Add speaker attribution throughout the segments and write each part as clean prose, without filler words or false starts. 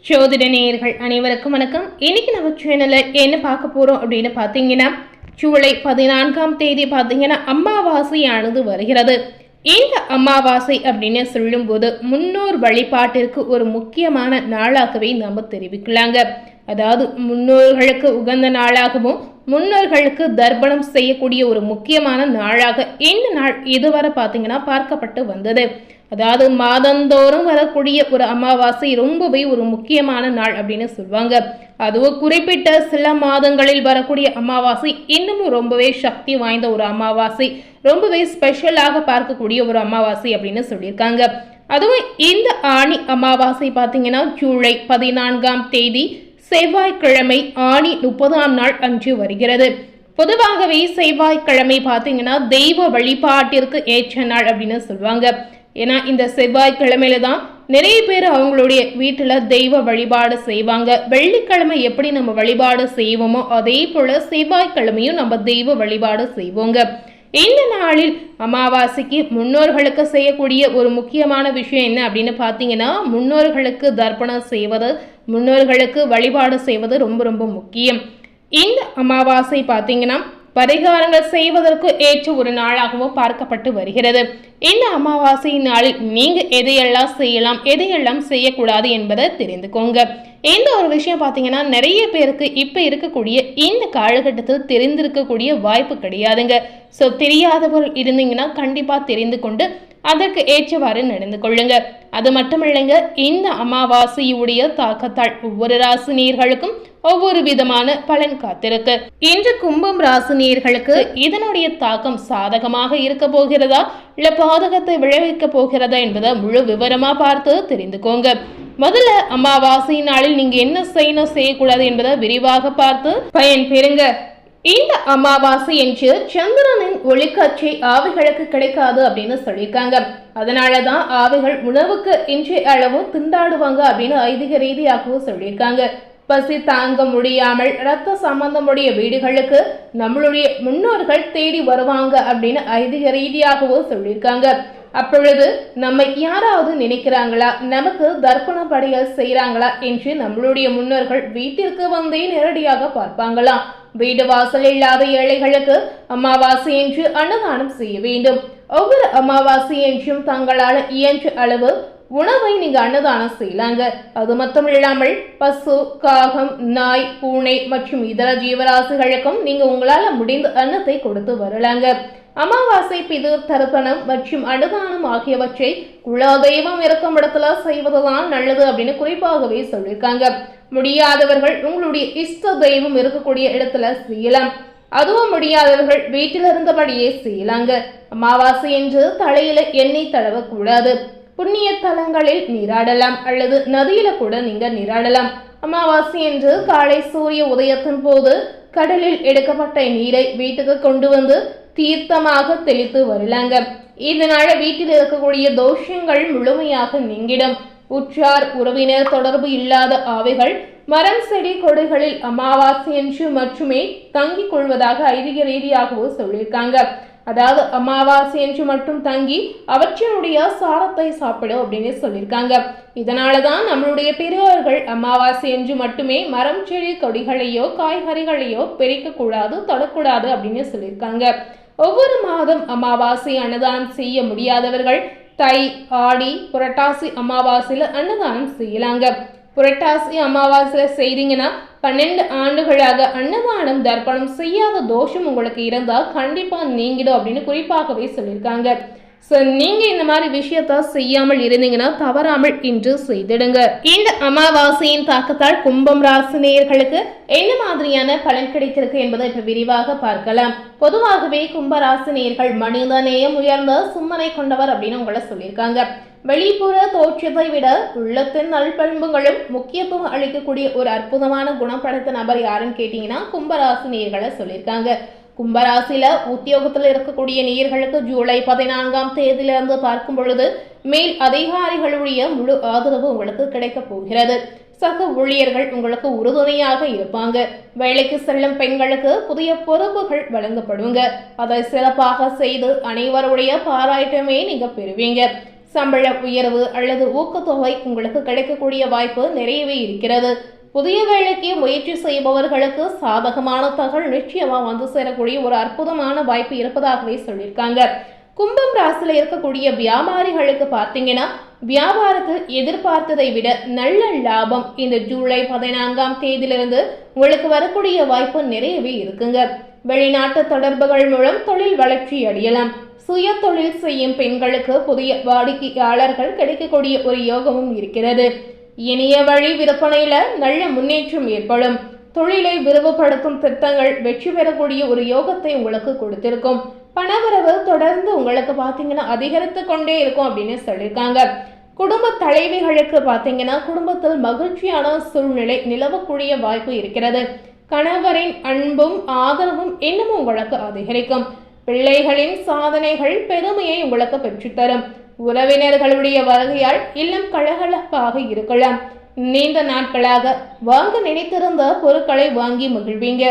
Speaker 1: ஜோதிட நேயர்கள் அனைவருக்கும் வணக்கம். இன்னைக்கு நம்ம சேனல்ல என்ன பார்க்க போறோம் அப்படின்னு பார்த்தீங்கன்னா, ஜூலை 14ஆம் தேதி பார்த்தீங்கன்னா அமாவாசையானது வருகிறது. இந்த அமாவாசை அப்படின்னு சொல்லும்போது முன்னோர் வழிபாட்டிற்கு ஒரு முக்கியமான நாளாகவே நம்ம தெரிவிக்கலாங்க. அதாவது முன்னோர்களுக்கு உகந்த நாளாகவும் முன்னோர்களுக்கு தர்ப்பணம் செய்யக்கூடிய ஒரு முக்கியமான நாளாக இந்த நாள் இதுவரை பார்த்தீங்கன்னா பார்க்கப்பட்டு வந்தது. அதாவது மாதந்தோறும் வரக்கூடிய ஒரு அமாவாசை ரொம்பவே ஒரு முக்கியமான நாள் அப்படின்னு சொல்லுவாங்க. அதுவும் குறிப்பிட்ட சில மாதங்களில் வரக்கூடிய அமாவாசை இன்னமும் ரொம்பவே சக்தி வாய்ந்த ஒரு அமாவாசை, ரொம்பவே ஸ்பெஷலாக பார்க்கக்கூடிய ஒரு அமாவாசை அப்படின்னு சொல்லியிருக்காங்க. அதுவும் இந்த ஆணி அமாவாசை பார்த்தீங்கன்னா ஜூலை 14ஆம் தேதி செவ்வாய்க்கிழமை ஆணி 30ஆம் நாள் அன்று வருகிறது. பொதுவாகவே செவ்வாய்க்கிழமை பார்த்தீங்கன்னா தெய்வ வழிபாட்டிற்கு ஏற்ற நாள் அப்படின்னு சொல்லுவாங்க. ஏன்னா இந்த செவ்வாய்க்கிழமையில தான் நிறைய பேர் அவங்களுடைய வீட்டில் தெய்வ வழிபாடு செய்வாங்க. வெள்ளிக்கிழமை எப்படி நம்ம வழிபாடு செய்வோமோ அதே போல செவ்வாய்க்கிழமையும் நம்ம தெய்வ வழிபாடு செய்வோங்க. இந்த நாளில் அமாவாசைக்கு முன்னோர்களுக்கு செய்யக்கூடிய ஒரு முக்கியமான விஷயம் என்ன அப்படின்னு பார்த்தீங்கன்னா, முன்னோர்களுக்கு தர்ப்பணம் செய்வது, முன்னோர்களுக்கு வழிபாடு செய்வது ரொம்ப ரொம்ப முக்கியம். இந்த அமாவாசை பார்த்தீங்கன்னா பரிகாரங்கள் செய்வதற்கு ஏற்ற ஒரு நாளாகவும் பார்க்கப்பட்டு வருகிறது. இந்த அமாவாசை நாளில் நீங்க எதையெல்லாம் செய்யலாம், எதையெல்லாம் செய்யக்கூடாது என்பதை தெரிந்துக்கோங்க. இந்த ஒரு விஷயம் பார்த்தீங்கன்னா நிறைய பேருக்கு இப்ப இருக்கக்கூடிய இந்த காலகட்டத்தில் தெரிந்திருக்கக்கூடிய வாய்ப்பு கிடையாதுங்க. ஸோ தெரியாதவர்கள் இருந்தீங்கன்னா கண்டிப்பா தெரிந்து கொண்டு அதற்கு ஏற்றவாறு நடந்து கொள்ளுங்க. அது மட்டும் இல்லைங்க, இந்த அமாவாசையுடைய தாக்கத்தால் ஒவ்வொரு ராசினியர்களுக்கும் ஒவ்வொரு விதமான பலன் காத்திருக்கு. இன்று கும்பம் ராசினியர்களுக்கு இதனுடைய தாக்கம் சாதகமாக இருக்க போகிறதா இல்ல பாதகத்தை விளைவிக்க போகிறதா என்பதை முழு விவரமா பார்த்து தெரிந்துக்கோங்க. முதல்ல அமாவாசை நாளில் நீங்க என்ன செய்யணும் செய்யக்கூடாது என்பதை விரிவாக பார்த்து பயன் பெறுங்க. இந்த அமாவாசை என்று சந்திரனின் ஒளிக்காட்சி ஆவிகளுக்கு கிடைக்காது அப்படின்னு சொல்லியிருக்காங்க. அதனாலதான் ஆவிகள் உணவுக்கு இன்றைய அளவு திண்டாடுவாங்க அப்படின்னு ஐதீக ரீதியாகவும் சொல்லியிருக்காங்க. பசி தாங்க முடியாமல் ரத்த சம்பந்தமுடைய வீடுகளுக்கு நம்மளுடைய முன்னோர்கள் தேடி வருவாங்க அப்படின்னு ஐதீக ரீதியாகவும் சொல்லியிருக்காங்க. அப்பொழுது நம்ம யாராவது நினைக்கிறாங்களா, நமக்கு தர்ப்பண படைகள் செய்யறாங்களா என்று நம்மளுடைய முன்னோர்கள் வீட்டிற்கு வந்தே நேரடியாக பார்ப்பாங்களாம். வீடு வாசல் இல்லாத ஏழைகளுக்கு அமாவாசை என்று அன்னதானம் செய்ய வேண்டும். ஒவ்வொரு அமாவாசை என்றும் தங்களால் இயன்ற அளவு உணவை நீங்க அன்னதானம் செய்யலாங்க. அது மட்டும் இல்லாமல் பசு, காகம், நாய், பூனை மற்றும் இதர ஜீவராசிகளுக்கும் நீங்க உங்களால முடிந்த அன்னத்தை கொடுத்து வரலாங்க. அமாவாசை பிதுர் தர்ப்பணம் மற்றும் அன்னதானம் ஆகியவற்றை குலதெய்வம் இருக்கும் இடத்துல செய்வதுதான் நல்லது அப்படின்னு குறிப்பாகவே சொல்லியிருக்காங்க. முடியாதவர்கள் உங்களுடைய இஷ்ட தெய்வம் இருக்கக்கூடிய இடத்துல செய்யலாம். அதுவும் முடியாதவர்கள் வீட்டில் இருந்தபடியே செய்யலாங்க. அமாவாசை என்று தலையில எண்ணெய் தடவக்கூடாது. புண்ணிய தலங்களில் நீராடலாம் அல்லது நதியில கூட நீங்க நீராடலாம். அமாவாசை என்று காலை சூரிய உதயத்தின் போது கடலில் எடுக்கப்பட்ட நீரை வீட்டுக்கு கொண்டு வந்து தீர்த்தமாக தெளித்து வரலாங்க. இதனால வீட்டில் இருக்கக்கூடிய தோஷங்கள் முழுமையாக நீங்கிடும். உற்றார் உறவினர் தொடர்பு இல்லாத ஆவிகள் மரம் செடி கொடைகளில் அமாவாசை என்று மட்டுமே தங்கிக் கொள்வதாக ஐதீக ரீதியாகவும் சொல்லியிருக்காங்க. அதாவது அமாவாசை என்று மட்டும் தங்கி அவற்றினுடைய சாரத்தை சாப்பிடும் அப்படின்னு சொல்லியிருக்காங்க. இதனாலதான் நம்மளுடைய பெரியோர்கள் அமாவாசை என்று மட்டுமே மரம் செடி கொடிகளையோ காய்கறிகளையோ பெரிக்க கூடாது, தொடக்கூடாது அப்படின்னு சொல்லியிருக்காங்க. ஒவ்வொரு மாதம் அமாவாசை அன்னதானம் செய்ய முடியாதவர்கள் தை, ஆடி, புரட்டாசி அமாவாசையில அன்னதானம் செய்யலாங்க. புரட்டாசி அமாவாசையில செய்தீங்கன்னா 12 ஆண்டுகளாக அன்னதானம் தர்ப்பணம் செய்யாத தோஷம் உங்களுக்கு இருந்தா கண்டிப்பா நீங்கிடும் அப்படின்னு குறிப்பாகவே சொல்லியிருக்காங்க. ஸோ நீங்க இந்த மாதிரி விஷயத்த செய்யாமல் இருந்தீங்கன்னா தவறாமல் இன்று செய்திடுங்க. இந்த அமாவாசையின் தாக்கத்தால் கும்பம் ராசி நேயர்களுக்கு என்ன மாதிரியான பலன் கிடைத்திருக்கு என்பதை இப்ப விரிவாக பார்க்கலாம். பொதுவாகவே கும்பராசி நேயர்கள் மனித நேயம் உயர்ந்த சிந்தனை கொண்டவர் அப்படின்னு உங்களை சொல்லியிருக்காங்க. வெளிப்புற தோற்றத்தை விட உள்ளத்தின் நல்பண்புகளும் முக்கியத்துவம் அளிக்கக்கூடிய ஒரு அற்புதமான குணம் படைத்த நபர் யாருன்னு கேட்டீங்கன்னா கும்பராசி நேயர்களை சொல்லியிருக்காங்க. கும்பராசியில உத்தியோகத்தில் இருக்கக்கூடிய நேயர்களுக்கு ஜூலை 14ஆம் தேதியிலிருந்து பார்க்கும் பொழுது மேல் அதிகாரிகளுடைய முழு ஆதரவு உங்களுக்கு கிடைக்க போகிறது. சக ஊழியர்கள் உங்களுக்கு உறுதுணையாக இருப்பாங்க. வேலைக்கு செல்லும் பெண்களுக்கு புதிய பொறுப்புகள் வழங்கப்படுங்க. அதை சிறப்பாக செய்து அனைவருடைய பாராட்டுமே நீங்க பெறுவீங்க. சம்பள உயர்வு அல்லது ஊக்கத்தொகை உங்களுக்கு கிடைக்கக்கூடிய வாய்ப்பு நிறையவே இருக்கிறது. புதிய வேலைக்கு முயற்சி செய்பவர்களுக்கு சாதகமான தகவல் நிச்சயமா வந்து சேரக்கூடிய ஒரு அற்புதமான வாய்ப்பு இருப்பதாகவே சொல்லியிருக்காங்க. கும்பம் ராசியில் இருக்கக்கூடிய வியாபாரிகளுக்கு பார்த்தீங்கன்னா வியாபாரத்தில் எதிர்பார்த்ததை விட நல்ல லாபம் இந்த ஜூலை 14ஆம் தேதியிலிருந்து உங்களுக்கு வரக்கூடிய வாய்ப்பு நிறையவே இருக்குங்க. வெளிநாட்டு தொடர்புகள் மூலம் தொழில் வளர்ச்சி அடையலாம். சுய தொழில் செய்யும் பெண்களுக்கு புதிய வாடிக்கையாளர்கள் கிடைக்கக்கூடிய ஒரு யோகமும் இருக்கிறது. இணைய வழி விற்பனையில நல்ல முன்னேற்றம் ஏற்படும். தொழிலை விரிவுபடுத்தும் திட்டங்கள் வெற்றி பெறக்கூடிய ஒரு யோகத்தை உங்களுக்கு கொடுத்திருக்கும். பணவரவு தொடர்ந்து உங்களுக்கு பார்த்தீங்கன்னா அதிகரித்து கொண்டே இருக்கும் அப்படின்னு சொல்லியிருக்காங்க. குடும்ப தலைவிகளுக்கு பார்த்தீங்கன்னா குடும்பத்தில் மகிழ்ச்சியான சூழ்நிலை நிலவக்கூடிய வாய்ப்பு இருக்கிறது. கணவரின் அன்பும் ஆதரவும் இன்னமும் உங்களுக்கு அதிகரிக்கும். பிள்ளைகளின் சாதனைகள் பெருமையை உங்களுக்கு பெற்றுத்தரும். உறவினர்களுடைய வருகையால் இல்லம் கலகலப்பாக இருக்கலாம். நீண்ட நாட்களாக வாங்க நினைத்திருந்த பொருட்களை வாங்கி மகிழ்வீங்க.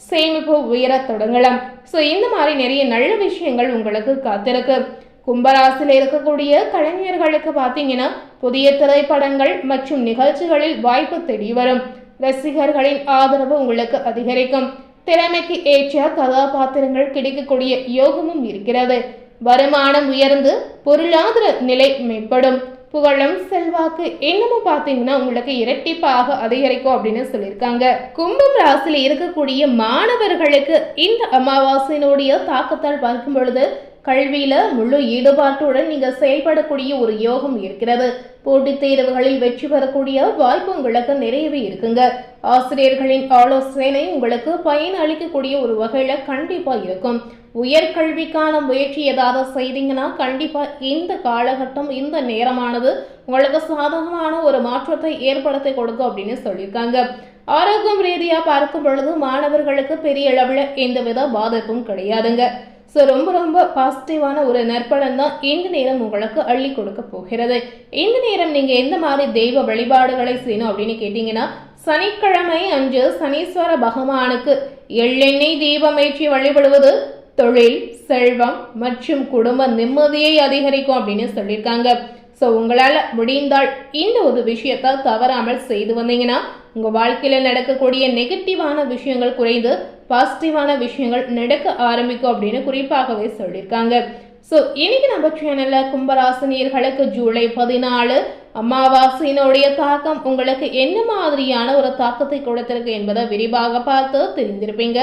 Speaker 1: சேமிப்பு உயர தொடங்கலாம். இந்த மாதிரி நிறைய நல்ல விஷயங்கள் உங்களுக்கு காத்திருக்கு. கும்பராசியில் இருக்கக்கூடிய கலைஞர்களுக்கு பார்த்தீங்கன்னா புதிய திரைப்படங்கள் மற்றும் நிகழ்ச்சிகளில் வாய்ப்பு தேடி வரும். ரசிகர்களின் ஆதரவு உங்களுக்கு அதிகரிக்கும். திறமைக்கு ஏற்ற கதாபாத்திரங்கள் கிடைக்கக்கூடிய யோகமும் இருக்கிறது. வருமானம் உயர்ந்து பொருளாதார நிலை மேம்படும். புகழும் செல்வாக்கு இன்னமும் பார்த்தீங்கன்னா உங்களுக்கு இரட்டிப்பாக அதிகரிக்கும் அப்படின்னு சொல்லியிருக்காங்க. கும்பம் ராசியில் இருக்கக்கூடிய மாணவர்களுக்கு இந்த அமாவாசையினுடைய தாக்கத்தால் பார்க்கும் பொழுது கல்வியில முழு ஈடுபாட்டுடன் நீங்க செயல்படக்கூடிய ஒரு யோகம் இருக்கிறது. போட்டித் தேர்வுகளில் வெற்றி பெறக்கூடிய வாய்ப்பு உங்களுக்கு நிறையவே இருக்குங்க. ஆசிரியர்களின் ஆலோசனை உங்களுக்கு பயன் அளிக்கக்கூடிய ஒரு வகையில கண்டிப்பா இருக்கும். உயர்கல்விக்கான முயற்சி ஏதாவது செய்தீங்கன்னா கண்டிப்பா இந்த காலகட்டம் இந்த நேரமானது உங்களுக்கு சாதகமான ஒரு மாற்றத்தை ஏற்படுத்தி கொடுக்கும் அப்படின்னு சொல்லியிருக்காங்க. ஆரோக்கியம் ரீதியா பார்க்கும் பொழுது மாணவர்களுக்கு பெரிய அளவுல எந்தவித பாதிப்பும் கிடையாதுங்க. ரொம்ப பாசிட்டிவான ஒரு நற்பலன் தான் இந்த நேரம் உங்களுக்கு அள்ளி கொடுக்க போகிறது. இந்த நேரம் நீங்க எந்த மாதிரி தெய்வ வழிபாடுகளை செய்யணும் அப்படின்னு கேட்டீங்கன்னா சனிக்கிழமை அன்று சனீஸ்வர பகவானுக்கு எள்ளெண்ணெய் தீபமேற்றி வழிபடுவது தொழில், செல்வம் மற்றும் குடும்ப நிம்மதியை அதிகரிக்கும் அப்படின்னு சொல்லியிருக்காங்க. உங்களால் முடிந்தால் இந்த ஒரு விஷயத்தை தவறாமல் செய்து வந்தீங்கன்னா உங்க வாழ்க்கையில நடக்கக்கூடிய நெகட்டிவான விஷயங்கள் குறைந்து பாசிட்டிவான விஷயங்கள் நடக்க ஆரம்பிக்கும் அப்படின்னு குறிப்பாகவே சொல்லியிருக்காங்க. இன்னைக்கு நம்ம சேனல்ல கும்பராசினியர்களுக்கு ஜூலை 14 அமாவாசையினுடைய தாக்கம் உங்களுக்கு என்ன மாதிரியான ஒரு தாக்கத்தை கொடுத்திருக்கு என்பதை விரிவாக பார்த்து தெரிந்திருப்பீங்க.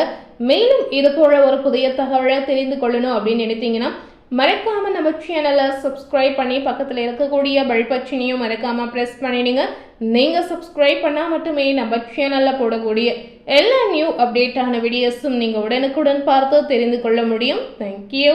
Speaker 1: மேலும் இது போல ஒரு புதிய தகவலை தெரிந்து கொள்ளணும் அப்படின்னு நினைத்தீங்கன்னா மறக்காம நம்ம சேனலை சப்ஸ்கிரைப் பண்ணி பக்கத்தில் இருக்கக்கூடிய பெல் பட்டனையும் மறக்காம ப்ரெஸ் பண்ணிடுங்க. நீங்க சப்ஸ்கிரைப் பண்ணா மட்டுமே நம்ம சேனல்ல போடக்கூடிய எல்லா நியூ அப்டேட்டான வீடியோஸும் நீங்க உடனுக்குடன் பார்த்து தெரிந்து கொள்ள முடியும். தேங்க்யூ.